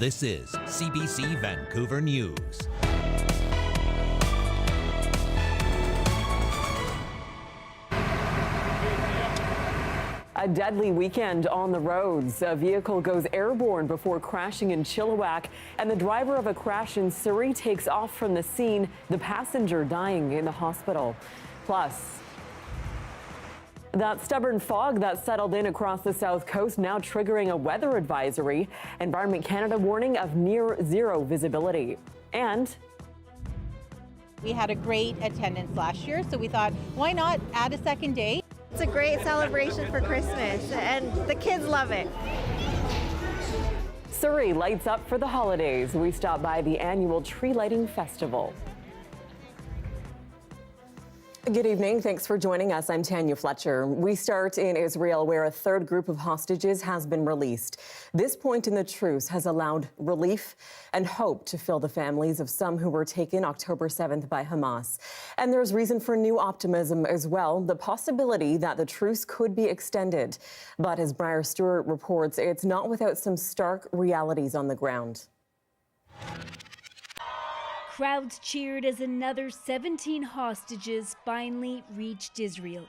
This is CBC Vancouver News. A deadly weekend on the roads. A vehicle goes airborne before crashing in Chilliwack, and the driver of a crash in Surrey takes off from the scene, the passenger dying in the hospital. Plus, that stubborn fog that settled in across the south coast now triggering a weather advisory. Environment Canada warning of near zero visibility. And we had a great attendance last year, so we thought, why not add a second day? It's a great celebration for Christmas, and the kids love it. Surrey lights up for the holidays. We stop by the annual tree lighting festival. Good evening. Thanks for joining us. I'm Tanya Fletcher. We start in Israel, where a third group of hostages has been released. This point in the truce has allowed relief and hope to fill the families of some who were taken October 7th by Hamas. And there's reason for new optimism as well, the possibility that the truce could be extended. But as Briar Stewart reports, it's not without some stark realities on the ground. Crowds cheered as another 17 hostages finally reached Israel.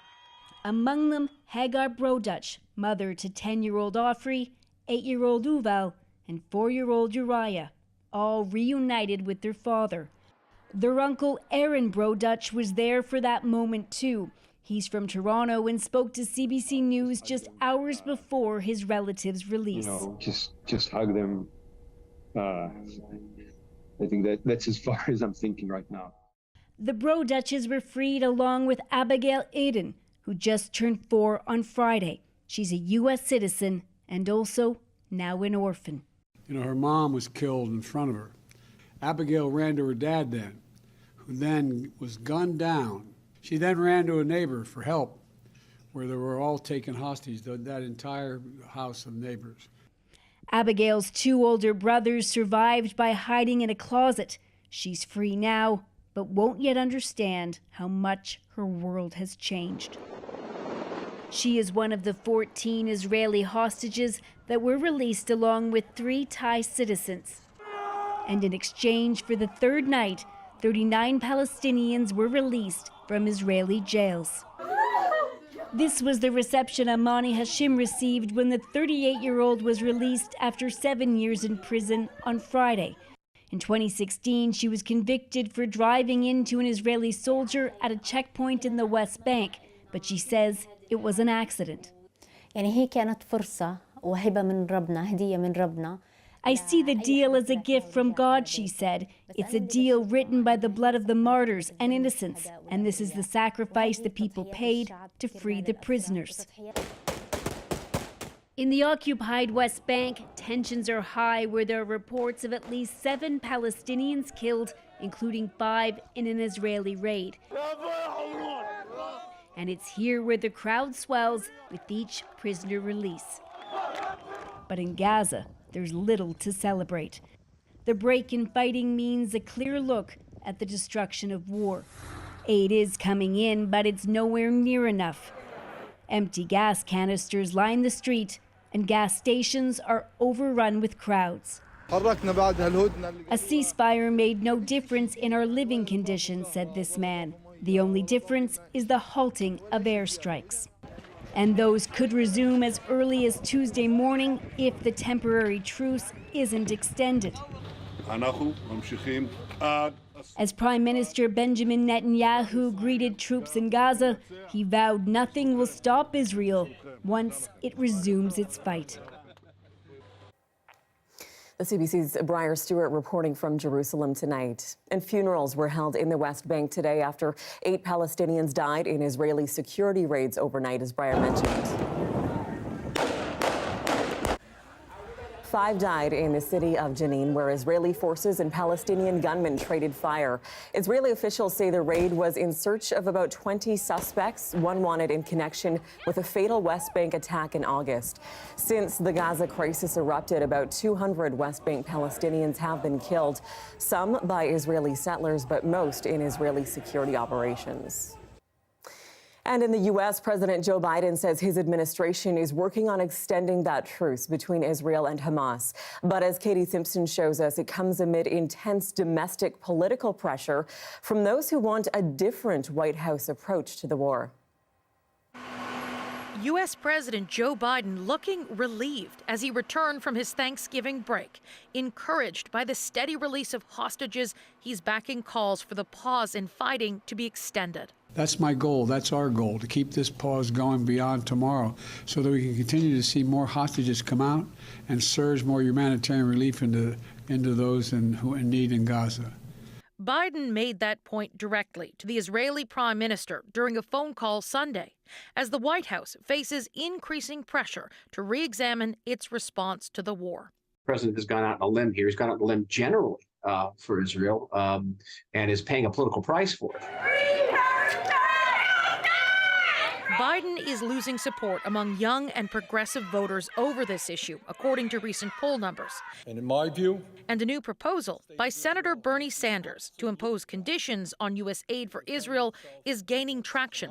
Among them, Hagar Brodach, mother to 10-year-old Ofri, 8-year-old Uval, and 4-year-old Uriah, all reunited with their father. Their uncle Aaron Brodach was there for that moment too. He's from Toronto and spoke to CBC News just hours before his relatives' release. Just hug them. I think that's as far as I'm thinking right now. The Brodaches were freed along with Abigail Aiden, who just turned 4 on Friday. She's a U.S. citizen and also now an orphan. Her mom was killed in front of her. Abigail ran to her dad then, who then was gunned down. She then ran to a neighbor for help, where they were all taken hostage, that entire house of neighbors. Abigail's 2 older brothers survived by hiding in a closet. She's free now, but won't yet understand how much her world has changed. She is one of the 14 Israeli hostages that were released along with 3 Thai citizens. And in exchange for the third night, 39 Palestinians were released from Israeli jails. This was the reception Amani Hashim received when the 38-year-old was released after 7 years in prison on Friday. In 2016, she was convicted for driving into an Israeli soldier at a checkpoint in the West Bank, but she says it was an accident. I see the deal as a gift from God, she said. It's a deal written by the blood of the martyrs and innocents, and this is the sacrifice the people paid to free the prisoners. In the occupied West Bank, tensions are high where there are reports of at least 7 Palestinians killed, including 5 in an Israeli raid. And it's here where the crowd swells with each prisoner release. But in Gaza, there's little to celebrate. The break in fighting means a clear look at the destruction of war. Aid is coming in, but it's nowhere near enough. Empty gas canisters line the street, and gas stations are overrun with crowds. A ceasefire made no difference in our living conditions, said this man. The only difference is the halting of airstrikes. And those could resume as early as Tuesday morning if the temporary truce isn't extended. As Prime Minister Benjamin Netanyahu greeted troops in Gaza, he vowed nothing will stop Israel once it resumes its fight. The CBC's Briar Stewart reporting from Jerusalem tonight. And funerals were held in the West Bank today after 8 Palestinians died in Israeli security raids overnight, as Briar mentioned. 5 died in the city of Jenin, where Israeli forces and Palestinian gunmen traded fire. Israeli officials say the raid was in search of about 20 suspects, one wanted in connection with a fatal West Bank attack in August. Since the Gaza crisis erupted, about 200 West Bank Palestinians have been killed, some by Israeli settlers, but most in Israeli security operations. And in the U.S., President Joe Biden says his administration is working on extending that truce between Israel and Hamas. But as Katie Simpson shows us, it comes amid intense domestic political pressure from those who want a different White House approach to the war. U.S. President Joe Biden looking relieved as he returned from his Thanksgiving break. Encouraged by the steady release of hostages, he's backing calls for the pause in fighting to be extended. That's my goal. That's our goal, to keep this pause going beyond tomorrow so that we can continue to see more hostages come out and surge more humanitarian relief into those who are in need in Gaza. Biden made that point directly to the Israeli Prime Minister during a phone call Sunday, as the White House faces increasing pressure to re-examine its response to the war. The president has gone out on a limb here. He's gone out on a limb generally for Israel and is paying a political price for it. Biden is losing support among young and progressive voters over this issue, according to recent poll numbers. And in my view, and a new proposal by Senator Bernie Sanders to impose conditions on U.S. aid for Israel is gaining traction.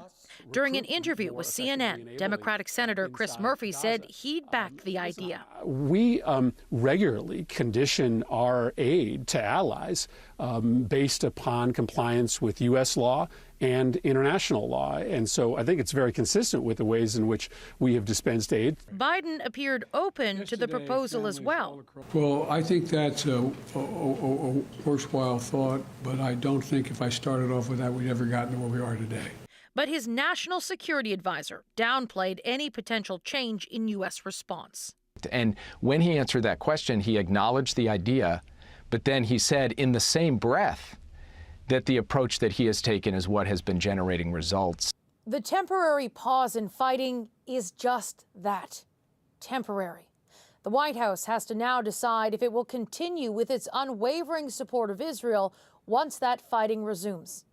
During an interview with CNN, Democratic Senator Chris Murphy said he'd back the idea. We regularly condition our aid to allies based upon compliance with U.S. law and international law. And so I think it's very consistent with the ways in which we have dispensed aid. Biden appeared open to the proposal as well. Well, I think that's a worthwhile thought, but I don't think if I started off with that, we'd ever gotten to where we are today. But his national security advisor downplayed any potential change in U.S. response. And when he answered that question, he acknowledged the idea, but then he said in the same breath that the approach that he has taken is what has been generating results. The temporary pause in fighting is just that, temporary. The White House has to now decide if it will continue with its unwavering support of Israel once that fighting resumes.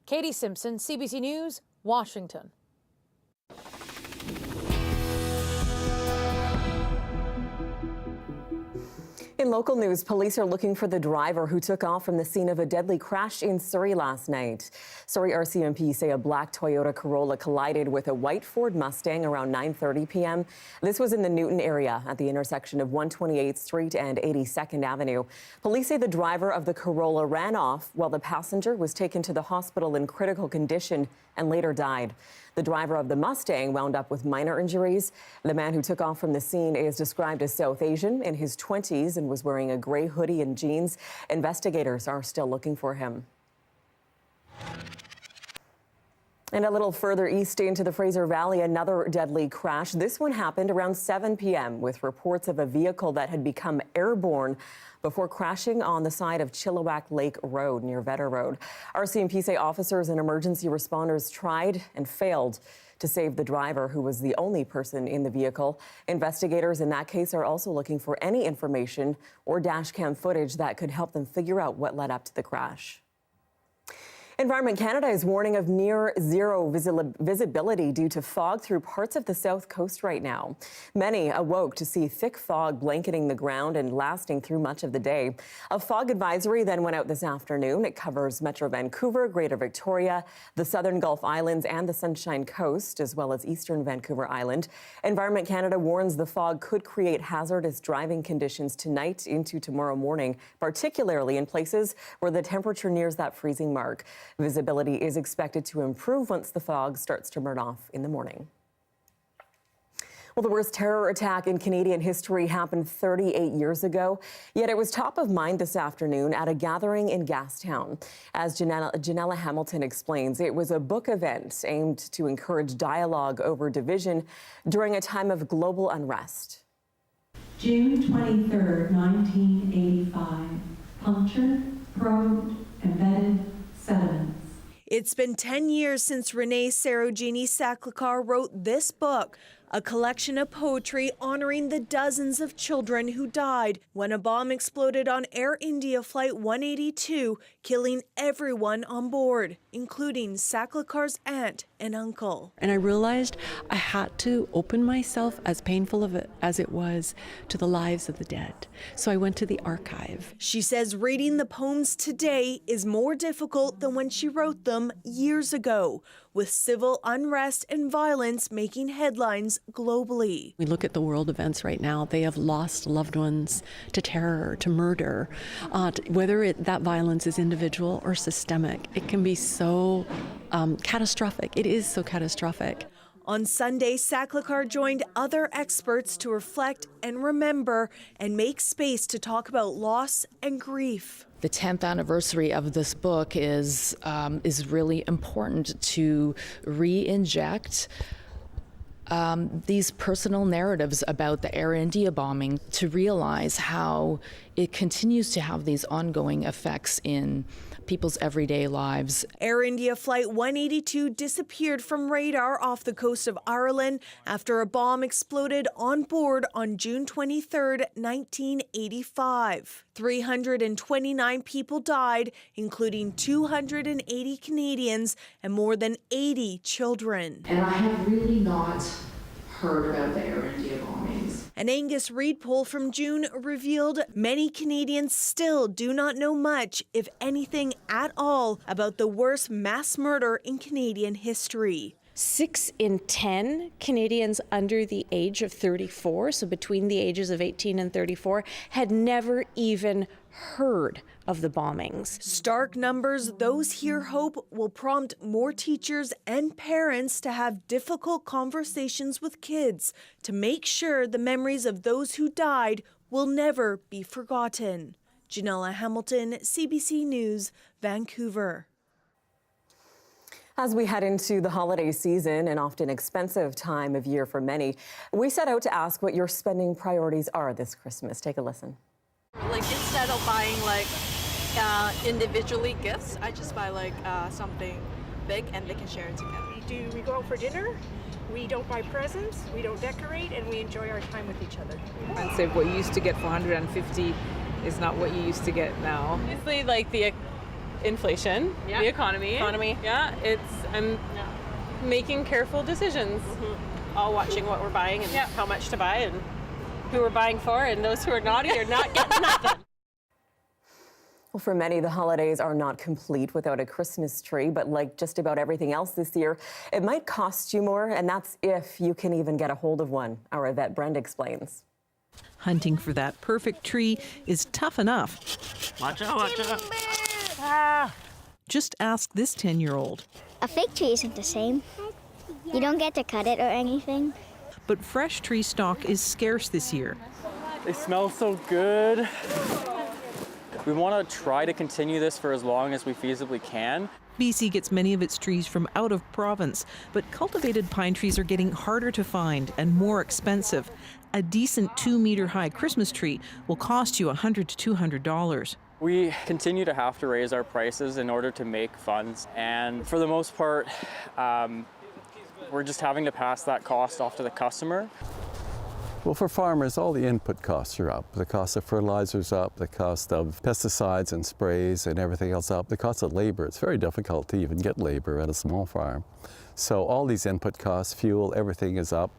Katie Simpson, CBC News, Washington. In local news, police are looking for the driver who took off from the scene of a deadly crash in Surrey last night. Surrey RCMP say a black Toyota Corolla collided with a white Ford Mustang around 9:30 p.m. This was in the Newton area at the intersection of 128th Street and 82nd Avenue. Police say the driver of the Corolla ran off while the passenger was taken to the hospital in critical condition and later died. The driver of the Mustang wound up with minor injuries. The man who took off from the scene is described as South Asian, in his 20s, and was wearing a gray hoodie and jeans. Investigators are still looking for him. And a little further east into the Fraser Valley, another deadly crash. This one happened around 7 p.m. with reports of a vehicle that had become airborne before crashing on the side of Chilliwack Lake Road near Vetter Road. RCMP say officers and emergency responders tried and failed to save the driver, who was the only person in the vehicle. Investigators in that case are also looking for any information or dash cam footage that could help them figure out what led up to the crash. Environment Canada is warning of near zero visibility due to fog through parts of the south coast right now. Many awoke to see thick fog blanketing the ground and lasting through much of the day. A fog advisory then went out this afternoon. It covers Metro Vancouver, Greater Victoria, the Southern Gulf Islands and the Sunshine Coast, as well as Eastern Vancouver Island. Environment Canada warns the fog could create hazardous driving conditions tonight into tomorrow morning, particularly in places where the temperature nears that freezing mark. Visibility is expected to improve once the fog starts to burn off in the morning. Well, the worst terror attack in Canadian history happened 38 years ago, yet it was top of mind this afternoon at a gathering in Gastown. As Janella Hamilton explains, it was a book event aimed to encourage dialogue over division during a time of global unrest. June 23rd, 1985. Punctured, probed, embedded sediments. It's been 10 years since Renee Sarojini Saklakar wrote this book, a collection of poetry honoring the dozens of children who died when a bomb exploded on Air India Flight 182, killing everyone on board, including Saklakar's aunt and uncle. And I realized I had to open myself, as painful of it as it was, to the lives of the dead. So I went to the archive. She says reading the poems today is more difficult than when she wrote them years ago. with civil unrest and violence making headlines globally. We look at the world events right now. They have lost loved ones to terror, to murder. Whether that violence is individual or systemic, it can be so catastrophic. It is so catastrophic. On Sunday, Sacklicar joined other experts to reflect and remember and make space to talk about loss and grief. The 10th anniversary of this book is really important to re-inject these personal narratives about the Air India bombing, to realize how it continues to have these ongoing effects in people's everyday lives. Air India Flight 182 disappeared from radar off the coast of Ireland after a bomb exploded on board on June 23, 1985. 329 people died, including 280 Canadians and more than 80 children. And I have really not heard about the Air India bombings. An Angus Reid poll from June revealed many Canadians still do not know much, if anything at all, about the worst mass murder in Canadian history. 6 in 10 Canadians under the age of 34, so between the ages of 18 and 34, had never even heard of the bombings. Stark numbers, those here hope will prompt more teachers and parents to have difficult conversations with kids to make sure the memories of those who died will never be forgotten. Janella Hamilton, CBC News, Vancouver. As we head into the holiday season, an often expensive time of year for many, we set out to ask what your spending priorities are this Christmas. Take a listen. Like, instead of buying individually gifts, I just buy something big and they can share it together. We go out for dinner, we don't buy presents, we don't decorate, and we enjoy our time with each other. Expensive. What you used to get for $150 is not what you used to get now. Obviously, like the inflation, the economy. Yeah, I'm making careful decisions. All watching what we're buying and how much to buy and who we're buying for, and those who are naughty are not getting nothing. Well, for many, the holidays are not complete without a Christmas tree, but like just about everything else this year, it might cost you more, and that's if you can even get a hold of one. Our Yvette Brend explains. Hunting for that perfect tree is tough enough. Watch out, watch out. Just ask this 10-year-old. A fake tree isn't the same. You don't get to cut it or anything. But fresh tree stock is scarce this year. They smell so good. We want to try to continue this for as long as we feasibly can. BC gets many of its trees from out of province, but cultivated pine trees are getting harder to find and more expensive. A decent 2-meter-high Christmas tree will cost you $100 to $200. We continue to have to raise our prices in order to make funds, and for the most part, we're just having to pass that cost off to the customer. Well, for farmers, all the input costs are up. The cost of fertilizer's up, the cost of pesticides and sprays and everything else up, the cost of labor. It's very difficult to even get labor at a small farm. So all these input costs, fuel, everything is up.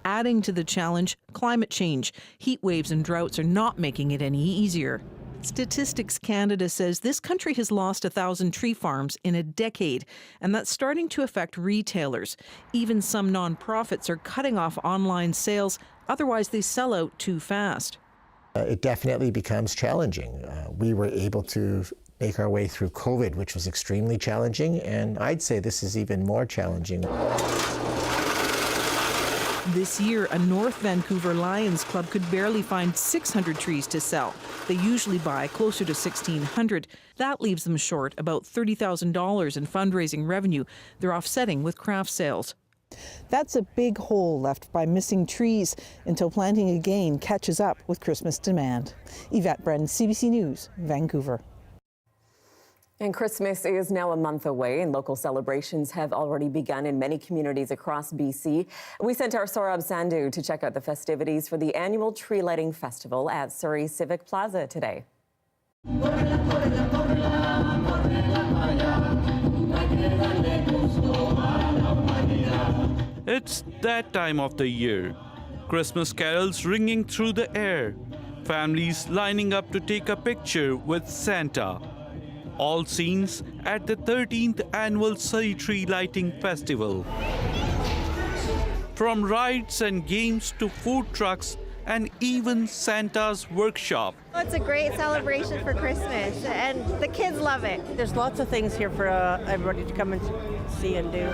Adding to the challenge, climate change. Heat waves and droughts are not making it any easier. Statistics Canada says this country has lost 1,000 tree farms in a decade, and that's starting to affect retailers. Even some nonprofits are cutting off online sales, otherwise they sell out too fast. It definitely becomes challenging. We were able to make our way through COVID, which was extremely challenging, and I'd say this is even more challenging. This year, a North Vancouver Lions Club could barely find 600 trees to sell. They usually buy closer to 1,600. That leaves them short about $30,000 in fundraising revenue they're offsetting with craft sales. That's a big hole left by missing trees until planting again catches up with Christmas demand. Yvette Brend, CBC News, Vancouver. And Christmas is now a month away, and local celebrations have already begun in many communities across BC. We sent our Saurabh Sandhu to check out the festivities for the annual tree lighting festival at Surrey Civic Plaza today. It's that time of the year. Christmas carols ringing through the air. Families lining up to take a picture with Santa. All scenes at the 13th annual Surrey Tree Lighting Festival. From rides and games to food trucks and even Santa's workshop. It's a great celebration for Christmas and the kids love it. There's lots of things here for everybody to come and see and do.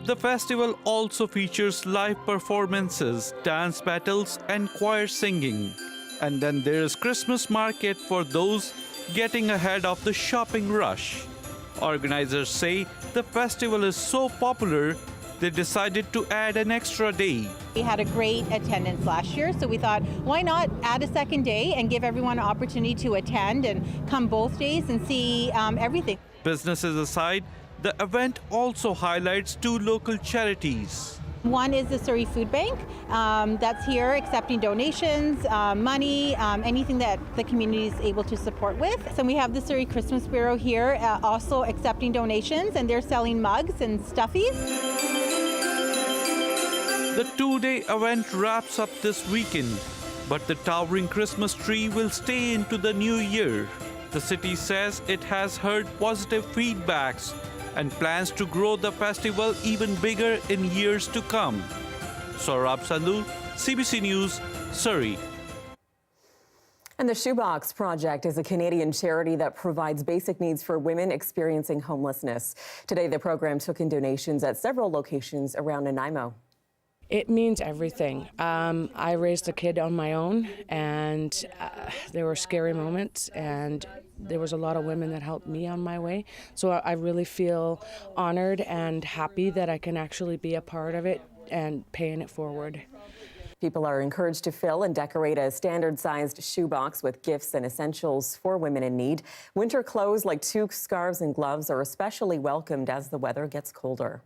The festival also features live performances, dance battles and choir singing. And then there's Christmas market for those getting ahead of the shopping rush. Organizers say the festival is so popular, they decided to add an extra day. We had a great attendance last year, so we thought, why not add a second day and give everyone an opportunity to attend and come both days and see everything. Businesses aside, the event also highlights 2 local charities. One is the Surrey Food Bank that's here accepting donations, money, anything that the community is able to support with. So we have the Surrey Christmas Bureau here also accepting donations, and they're selling mugs and stuffies. The 2-day event wraps up this weekend, but the towering Christmas tree will stay into the new year. The city says it has heard positive feedbacks and plans to grow the festival even bigger in years to come. Saurabh Sandhu, CBC News, Surrey. And the Shoebox Project is a Canadian charity that provides basic needs for women experiencing homelessness. Today, the program took in donations at several locations around Nanaimo. It means everything. I raised a kid on my own, and there were scary moments, and there was a lot of women that helped me on my way. So I really feel honored and happy that I can actually be a part of it and paying it forward. People are encouraged to fill and decorate a standard-sized shoebox with gifts and essentials for women in need. Winter clothes like toques, scarves, and gloves are especially welcomed as the weather gets colder.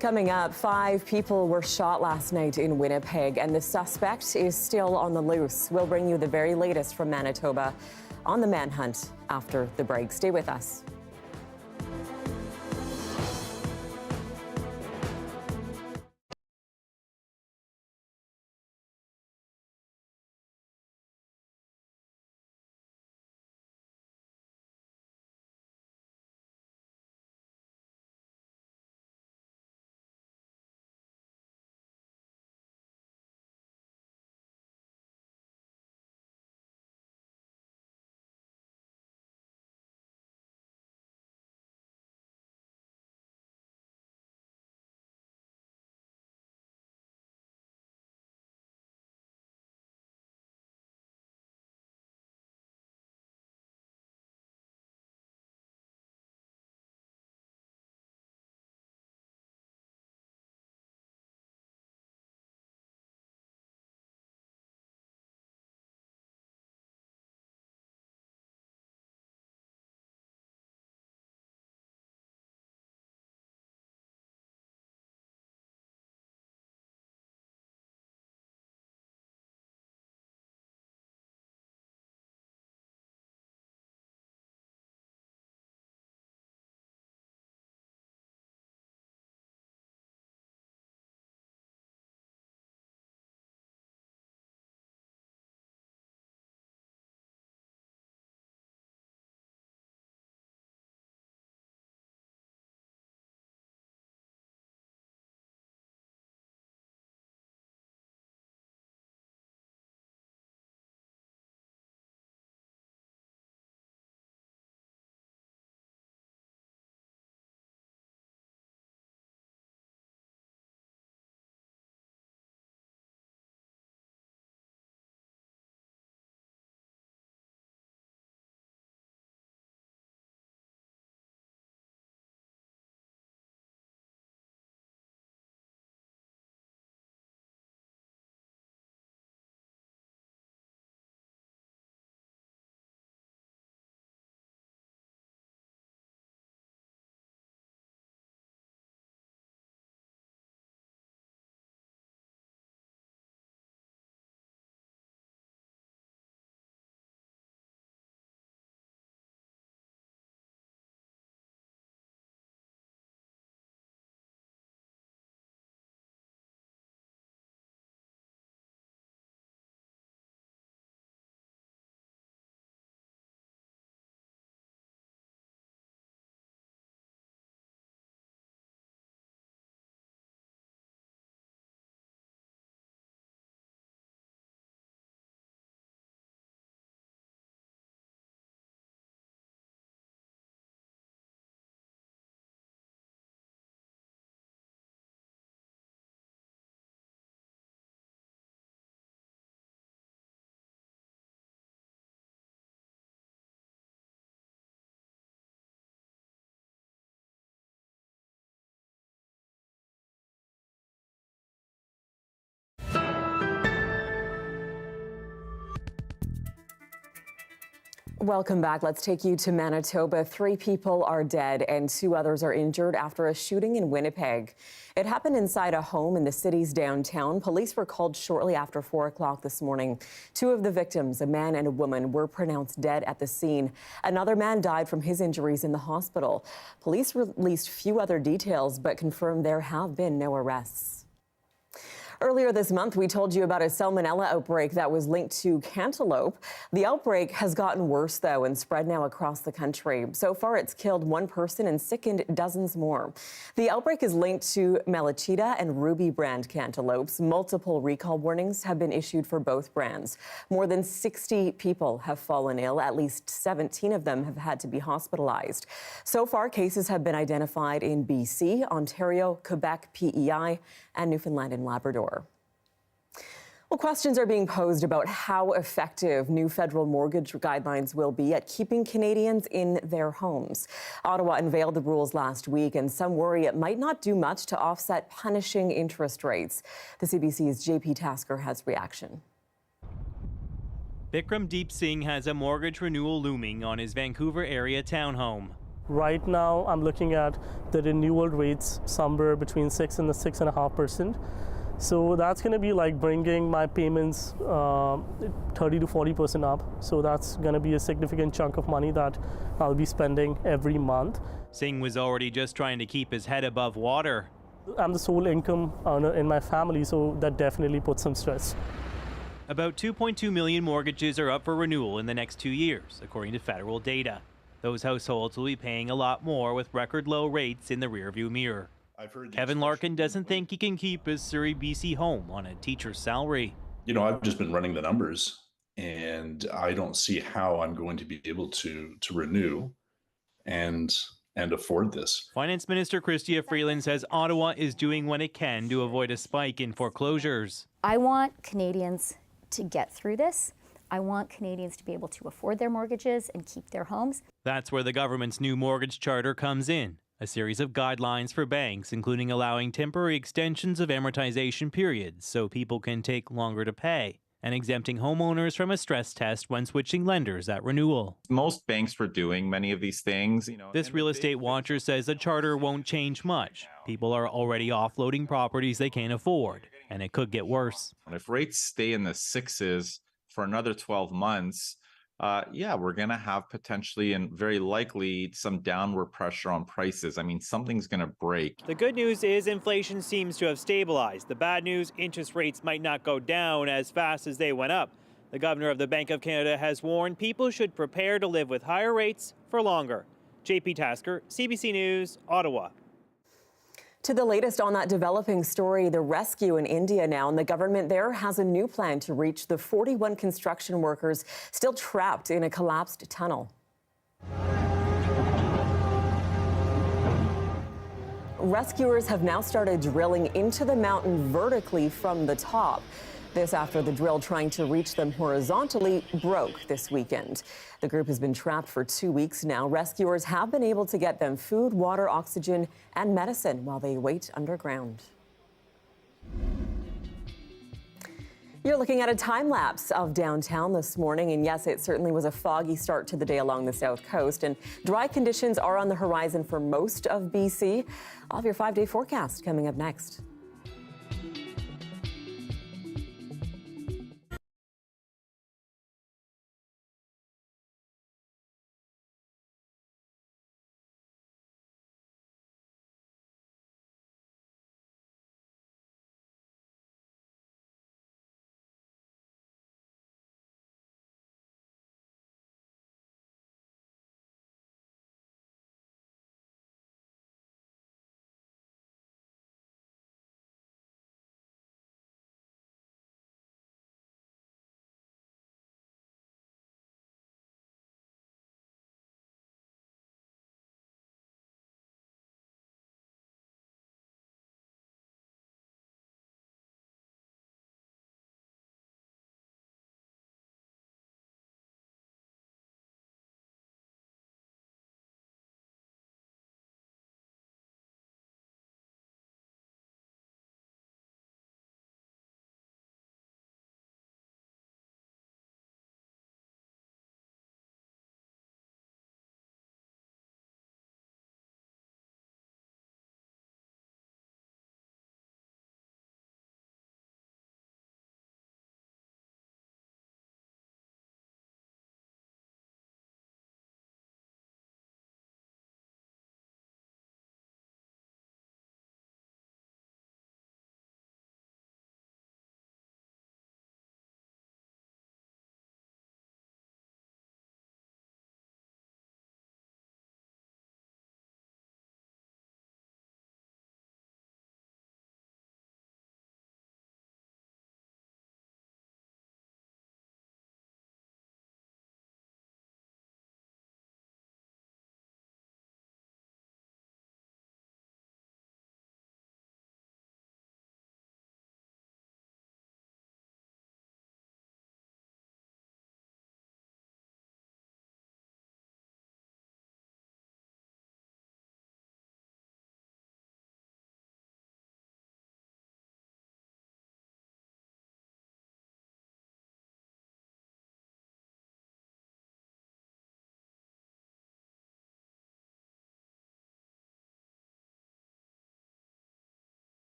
Coming up, 5 people were shot last night in Winnipeg, and the suspect is still on the loose. We'll bring you the very latest from Manitoba on the manhunt after the break. Stay with us. Welcome back. Let's take you to Manitoba. 3 people are dead and 2 others are injured after a shooting in Winnipeg. It happened inside a home in the city's downtown. Police were called shortly after 4 o'clock this morning. 2 of the victims, a man and a woman, were pronounced dead at the scene. Another man died from his injuries in the hospital. Police released few other details but confirmed there have been no arrests. Earlier this month, we told you about a salmonella outbreak that was linked to cantaloupe. The outbreak has gotten worse, though, and spread now across the country. So far, it's killed 1 person and sickened dozens more. The outbreak is linked to Melachita and Ruby brand cantaloupes. Multiple recall warnings have been issued for both brands. More than 60 people have fallen ill. At least 17 of them have had to be hospitalized. So far, cases have been identified in BC, Ontario, Quebec, PEI, and Newfoundland and Labrador. Well, questions are being posed about how effective new federal mortgage guidelines will be at keeping Canadians in their homes. Ottawa unveiled the rules last week, and some worry it might not do much to offset punishing interest rates. The CBC's JP Tasker has reaction. Bikram Deep Singh has a mortgage renewal looming on his Vancouver area townhome. Right now, I'm looking at the renewal rates somewhere between 6 and 6.5%. So that's going to be like bringing my payments 30 to 40% up. So that's going to be a significant chunk of money that I'll be spending every month. Singh was already just trying to keep his head above water. I'm the sole income earner in my family, so that definitely puts some stress. About 2.2 million mortgages are up for renewal in the next 2 years, according to federal data. Those households will be paying a lot more with record low rates in the rearview mirror. Kevin Larkin doesn't think he can keep his Surrey, BC home on a teacher's salary. You know, I've just been running the numbers, and I don't see how I'm going to be able to renew and afford this. Finance Minister Chrystia Freeland says Ottawa is doing what it can to avoid a spike in foreclosures. I want Canadians to get through this. I want Canadians to be able to afford their mortgages and keep their homes. That's where the government's new mortgage charter comes in. A series of guidelines for banks, including allowing temporary extensions of amortization periods so people can take longer to pay, and exempting homeowners from a stress test when switching lenders at renewal. Most banks were doing many of these things. This real estate watcher says the charter won't change much. People are already offloading properties they can't afford, and it could get worse. If rates stay in the 6s for another 12 months, we're going to have potentially and very likely some downward pressure on prices. I mean, something's going to break. The good news is inflation seems to have stabilized. The bad news, interest rates might not go down as fast as they went up. The governor of the Bank of Canada has warned people should prepare to live with higher rates for longer. JP Tasker, CBC News, Ottawa. To the latest on that developing story, the rescue in India now, and the government there has a new plan to reach the 41 construction workers still trapped in a collapsed tunnel. Rescuers have now started drilling into the mountain vertically from the top. This after the drill trying to reach them horizontally broke this weekend. The group has been trapped for 2 weeks now. Rescuers have been able to get them food, water, oxygen, and medicine while they wait underground. You're looking at a time lapse of downtown this morning, and yes, it certainly was a foggy start to the day along the south coast, and dry conditions are on the horizon for most of BC. I'll have your 5-day forecast coming up next.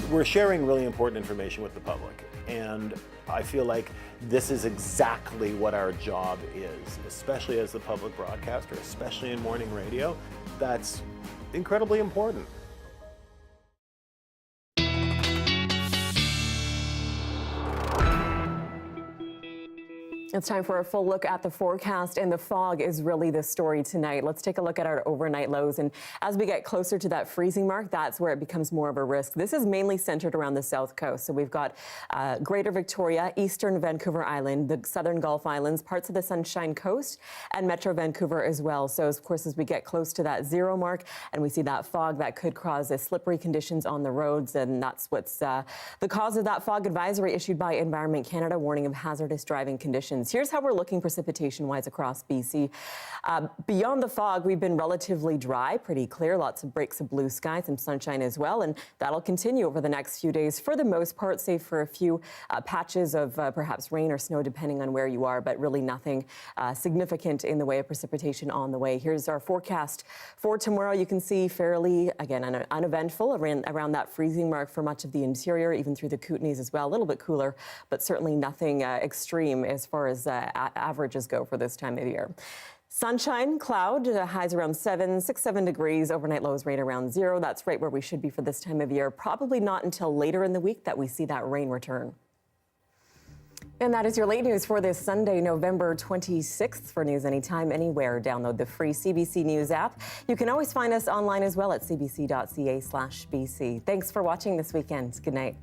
We're sharing really important information with the public, and I feel like this is exactly what our job is, especially as the public broadcaster, especially in morning radio. That's incredibly important. It's time for a full look at the forecast, and the fog is really the story tonight. Let's take a look at our overnight lows, and as we get closer to that freezing mark, that's where it becomes more of a risk. This is mainly centered around the south coast, so we've got Greater Victoria, Eastern Vancouver Island, the Southern Gulf Islands, parts of the Sunshine Coast, and Metro Vancouver as well. So, of course, as we get close to that zero mark and we see that fog, that could cause slippery conditions on the roads, and that's what's the cause of that fog advisory issued by Environment Canada, warning of hazardous driving conditions. Here's how we're looking precipitation-wise across BC. Beyond the fog, we've been relatively dry, pretty clear, lots of breaks of blue sky, some sunshine as well, and that'll continue over the next few days for the most part, save for a few patches of perhaps rain or snow depending on where you are, but really nothing significant in the way of precipitation on the way. Here's our forecast for tomorrow. You can see fairly, again, uneventful around that freezing mark for much of the interior, even through the Kootenays as well. A little bit cooler, but certainly nothing extreme as far as averages go for this time of year. Sunshine, cloud, highs around 6-7 degrees, overnight lows right around 0. That's right where we should be for this time of year. Probably not until later in the week that we see that rain return. And that is your late news for this Sunday, November 26th. For news anytime, anywhere, download the free CBC News app. You can always find us online as well at cbc.ca/BC. Thanks for watching this weekend. Good night.